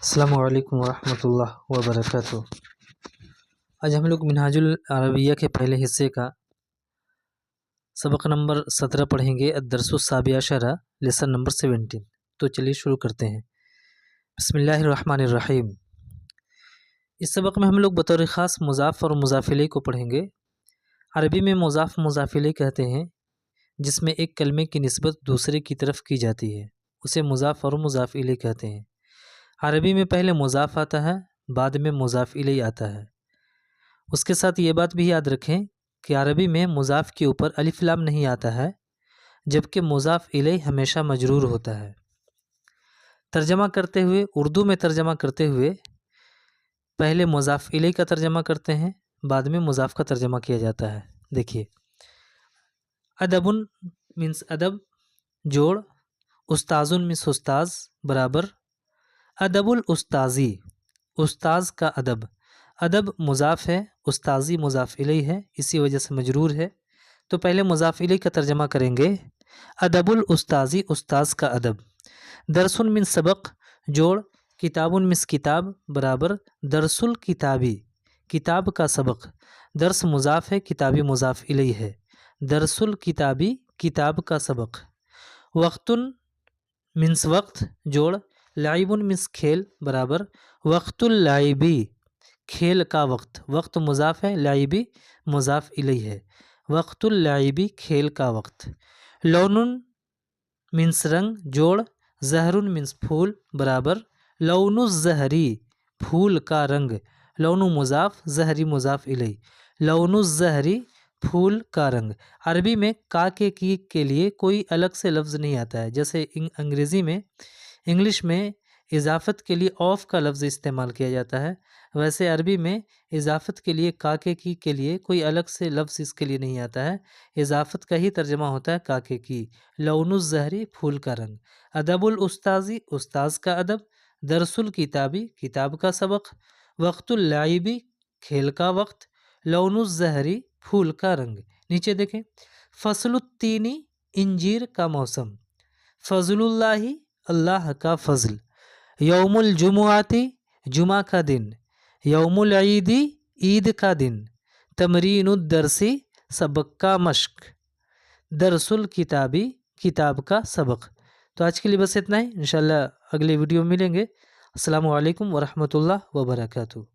السلام علیکم ورحمۃ اللہ وبرکاتہ۔ آج ہم لوگ منہاج العربیہ کے پہلے حصے کا سبق نمبر 17 پڑھیں گے، الدرس السابع عشرہ، لیسن نمبر 17۔ تو چلیے شروع کرتے ہیں۔ بسم اللہ الرحمن الرحیم۔ اس سبق میں ہم لوگ بطور خاص مضاف اور مضاف الیہ کو پڑھیں گے۔ عربی میں مضاف مضاف الیہ کہتے ہیں جس میں ایک کلمے کی نسبت دوسرے کی طرف کی جاتی ہے، اسے مضاف اور مضاف الیہ کہتے ہیں۔ عربی میں پہلے مضاف آتا ہے، بعد میں مضاف الیہ آتا ہے۔ اس کے ساتھ یہ بات بھی یاد رکھیں کہ عربی میں مضاف کے اوپر الف لام نہیں آتا ہے، جبکہ مضاف الیہ ہمیشہ مجرور ہوتا ہے۔ ترجمہ کرتے ہوئے، اردو میں ترجمہ کرتے ہوئے پہلے مضاف الیہ کا ترجمہ کرتے ہیں، بعد میں مضاف کا ترجمہ کیا جاتا ہے۔ دیکھیے، ادبن مینس ادب جوڑ، استاذن مینس استاذ برابر ادب الاستاذی، استاذ کا ادب۔ ادب مضاف ہے، استاذی مضاف الیہ ہے، اسی وجہ سے مجرور ہے۔ تو پہلے مضاف الیہ کا ترجمہ کریں گے، ادب الاستاذی، استاذ کا ادب۔ درسن من سبق جوڑ، کتابن مس کتاب برابر درس الکتابی، کتاب کا سبق۔ درس مضاف ہے، کتابی مضاف الیہ ہے، درس الکتابی، کتاب کا سبق۔ وقتن منس وقت جوڑ، لعبن منس کھیل برابر وقت اللعبی، کھیل کا وقت۔ وقت مضاف ہے، لعبی مضاف الیہ ہے، وقت اللعبی، کھیل کا وقت۔ لون منس رنگ جوڑ، زہر منس پھول برابر لون الزہری، پھول کا رنگ۔ لون مضاف، زہری مضاف الیہ، لون الزہری، پھول کا رنگ۔ عربی میں کا کے لیے کوئی الگ سے لفظ نہیں آتا ہے، جیسے انگریزی میں، انگلش میں اضافت کے لیے آف کا لفظ استعمال کیا جاتا ہے، ویسے عربی میں اضافت کے لیے کا کے لیے کوئی الگ سے لفظ اس کے لیے نہیں آتا ہے، اضافت کا ہی ترجمہ ہوتا ہے کا کی۔ لون الزہری، پھول کا رنگ۔ ادب الاستاذی، استاذ کا ادب۔ درس الکتابی، کتاب کا سبق۔ وقت اللعبی، کھیل کا وقت۔ لون الزہری، پھول کا رنگ۔ نیچے دیکھیں، فصل التینی، انجیر کا موسم۔ فضل اللہ، اللہ کا فضل۔ یوم الجمعاتی، جمعہ کا دن۔ یوم العیدی، عید کا دن۔ تمرین الدرسی، سبق کا مشق۔ درس الکتابی، کتاب کا سبق۔ تو آج کے لیے بس اتنا ہی، انشاءاللہ اگلے ویڈیو میں ملیں گے۔ السلام علیکم ورحمۃ اللہ وبرکاتہ۔